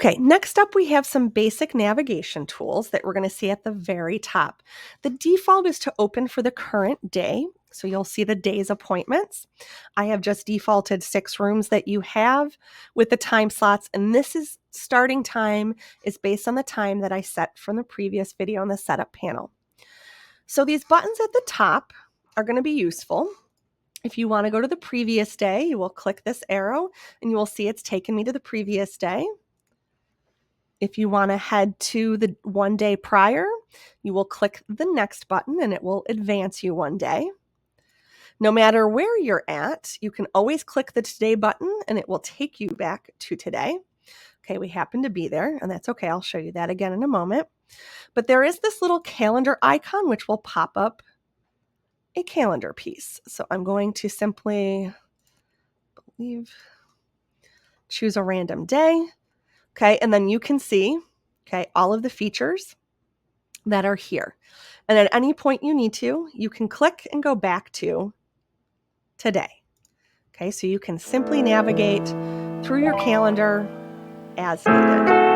Okay, next up we have some basic navigation tools that we're going to see at the very top. The default is to open for the current day, so you'll see the day's appointments. I have just defaulted 6 rooms that you have with the time slots, and this is starting time is based on the time that I set from the previous video on the setup panel. So these buttons at the top are going to be useful. If you want to go to the previous day, you will click this arrow and you will see it's taken me to the previous day. If you want to head to the one day prior, you will click the next button and it will advance you one day. No matter where you're at, you can always click the today button and it will take you back to today. Okay, we happen to be there and that's okay. I'll show you that again in a moment. But there is this little calendar icon which will pop up a calendar piece. So I'm going to simply choose a random day. Okay, and then you can see, okay, all of the features that are here. And at any point you need to, you can click and go back to today. Okay, so you can simply navigate through your calendar as needed.